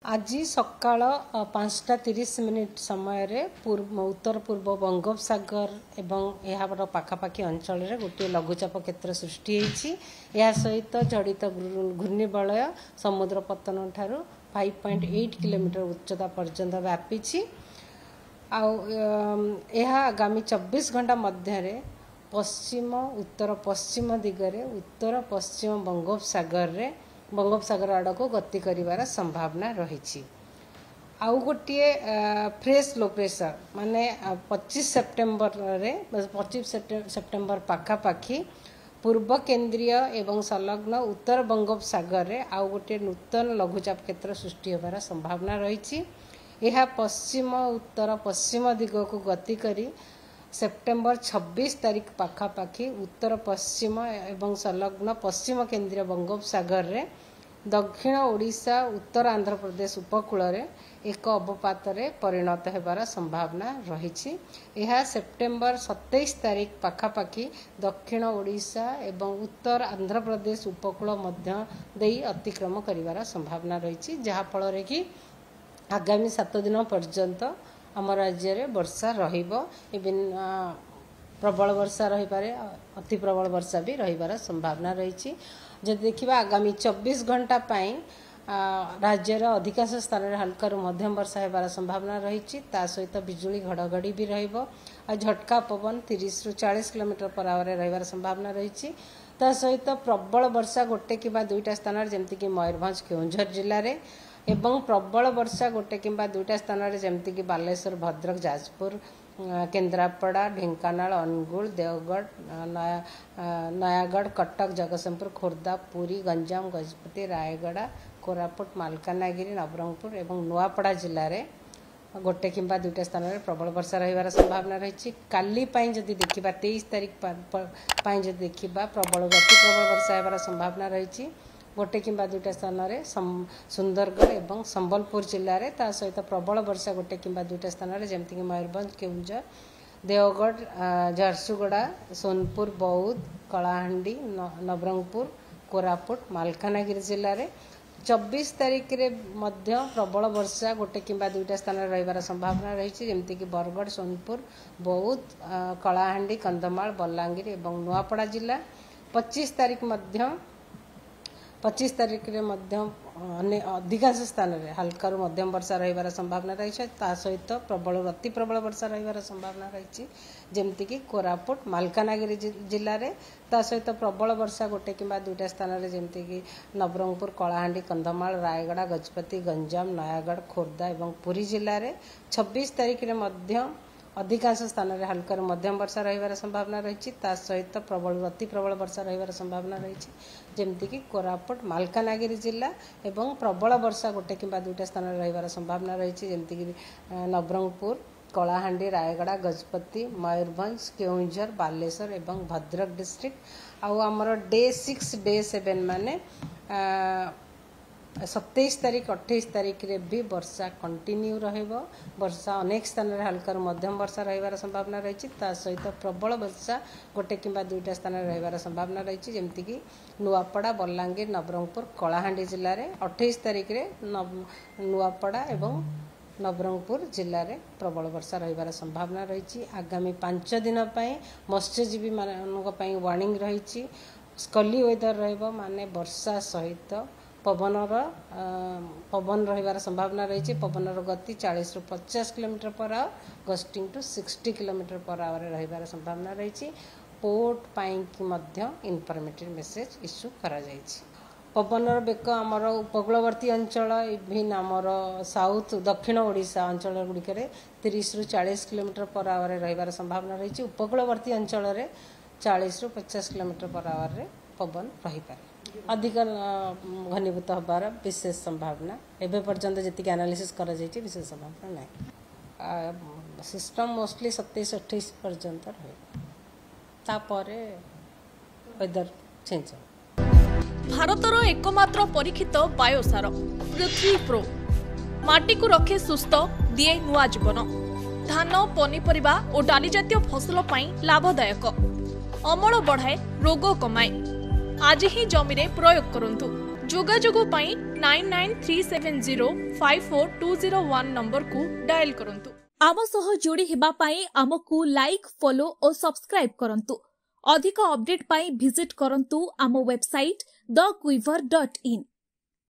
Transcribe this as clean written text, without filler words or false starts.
आज सकाल 5:30 समय उत्तर पूर्व बंगोपसागर एवं यार पाखापाखि अंचल गोटे लघुचाप क्षेत्र सृष्टि होती सहित जड़ित घूर्णिबलय समुद्र पतन ठारू 5.8 किलोमीटर उच्चता पर्यंत व्यापी आगामी 24 घंटा मध्य पश्चिम उत्तर पश्चिम दिगरे उत्तर पश्चिम बंगोपसागर आड़ को गति करिवार संभावना रही। आउ गोटे फ्रेश लो प्रेशर माने 25 सेप्टेम्बर पाखापाखि पूर्व केन्द्रीय एवं संलग्न उत्तर बंगोपसागर रे आउ गोटे नूतन लघुचाप क्षेत्र सृष्टि होबार संभावना रही। यह पश्चिम उत्तर पश्चिम दिग को गति करी सेप्टेम्बर 26 तारीख पाखापाखि उत्तर पश्चिम एवं संलग्न पश्चिम केन्द्रीय बंगोपसागर रे दक्षिण ओडिशा उत्तर आंध्र प्रदेश उपकूल रे एक अवपात रे परिणत होबार संभावना रही। यह सेप्टेम्बर 27 तारीख पाखापाखि दक्षिण ओडिशा एवं उत्तर आंध्र प्रदेश उपकूल मध्य देई अतिक्रम करिवार संभावना रही, जहा फल कि आगामी 7 दिन पर्यंत आम राज्य में वर्षा रहीबन प्रबल वर्षा रही पारे, अति प्रबल वर्षा भी रहीबार संभावना रही। जब देखिबा आगामी 24 घंटा पाई राज्यर अधिकांश स्थान में हल्का मध्यम वर्षा होबार संभावना रही। सहित बिजुली घड़घड़ी भी रहिबो आ झटका पवन 30 ରୁ 40 किलोमीटर पर आवर रहीबार संभावना रही। सहित प्रबल वर्षा गोटे कि दुईटा स्थान जमती कि मयूरभंज केउंझर जिले में एवं प्रबल वर्षा गोटे कि दुईटा स्थान जमती कि बालेश्वर भद्रक जाजपुर केन्द्रापड़ा ढेंकानाल अनुगुल देवगढ़ नयागढ़ कटक जगतसिंहपुर खोर्धा पुरी गंजाम गजपति रायगड़ा कोरापुट मालकानगिरी नवरंगपुर एवं नुआपड़ा जिले में गोटे कि दुईटा स्थान में प्रबल वर्षा रहीबार संभावना रही। काली जदि देखिबा 23 तारीख जदि देखिबा प्रबल वर्षा होबार संभावना रही। गोटे कि दुईटा स्थान में सुंदरगढ़ एवं संबलपुर जिले में सहित प्रबल वर्षा गोटे कि दुईटा स्थान में जमती कि मयूरभंज केउंझर देवगढ़ झारसुगुड़ा सोनपुर बौद्ध कलाहांडी नवरंगपुर कोरापुट मालकानगिरी जिले में 24 तारीख रे मध्य प्रबल वर्षा गोटे कि दुईटा स्थान में रहीबार संभावना रही, जमती कि बरगढ़ सोनपुर बौद्ध कलाहांडी कंधमाल बलांगीर एवं नुआपड़ा जिला 25 तारीख रे मध्य अधिकांश स्थान में हल्का मध्यम वर्षा रहीबार संभावना रही। सहित प्रबल अति प्रबल वर्षा रहीबार संभावना रही, जमती कि कोरापुट मालकानगिरी जिले में सहित प्रबल वर्षा गोटे कि दुईटा स्थान में जमती कि नवरंगपुर कलाहांडी कंधमाल रायगड़ा गजपति गंजाम नयागढ़ खोर्धा एवं पुरी जिले में 26 तारीख रे मध्य अधिकांश स्थान में हल्का मध्यम वर्षा रहीबार संभावना रही। सहित प्रबल अति प्रबल वर्षा रहीबार संभावना रही, जमती कि कोरापुट मालकानगिरी जिला एवं प्रबल वर्षा गोटे कि दुईटा स्थान में रहीबार संभावना रही, जमती कि नवरंगपुर कलाहांडी रायगड़ा गजपति मयूरभंज केउंझर बालेश्वर एवं भद्रक डिस्ट्रिक्ट आमर डे 6 डे 7 माने 27 तारीख 28 तारीख रे भी वर्षा कंटिन्यू रहिबो। वर्षा अनेक स्थान में हल्का मध्यम वर्षा रहीबार संभावना रही। सहित प्रबल वर्षा गोटे कि दुईटा स्थान में रहीबार संभावना रही, जमती कि नुआपड़ा बलांगीर नवरंगपुर कलाहांडी जिले में 28 तारीख रे नुआपड़ा एवं नवरंगपुर जिले में प्रबल वर्षा रहीबार संभावना रही। आगामी 5 दिन मत्स्यजीवी मानक वार्निंग रही। स्कली वेदर रहिबो माने वर्षा सहित पवन रहीबार संभावना रही। पवनर गति 40 ରୁ 50 kilometre per hour gusting to 60 kilometre per hour रहीबार संभावना रही। पोर्ट पाई कि इनफॉर्मेटिव मेसेज इश्यू करा जायछि। पवनर बेक आमर उपकूलवर्ती अंचल इभिन आमर साउथ दक्षिण ओडिशा अंचल गुड़िक 30 ରୁ 40 किलोमीटर पर आवर रहीबार संभावना रही। उपकूलवर्ती अंचल 40 ରୁ 50 किलोमीटर पर आवर पवन रही पारे। अधिक घनीभूत होबार विशेष संभावना एवं पर्यंत जी एनालिसिस करा जायछि विशेष संभावना नहीं। सिस्टम मोस्टली 27-28 पर्यंत रहे तापरे वेदर चेंज। भारतर एकमात्र परीक्षित बायोसार पृथ्वी प्रो माटी को रखे सुस्थ दिए नुआ जीवन। धान पनीपरिबा और डाली जातीय फसल पाई लाभदायक, अमल बढ़ाए रोग कमाए। आज ही जमीरे प्रयोग करंतु। जोगाजोग पाई 9937054201 नंबर को डायल करंतु। आम सह जोड़ी हेबा पाई आमको लाइक फॉलो और सब्सक्राइब करंतु। अधिक अपडेट पाई विजिट करंतु आम वेबसाइट thequiver.in।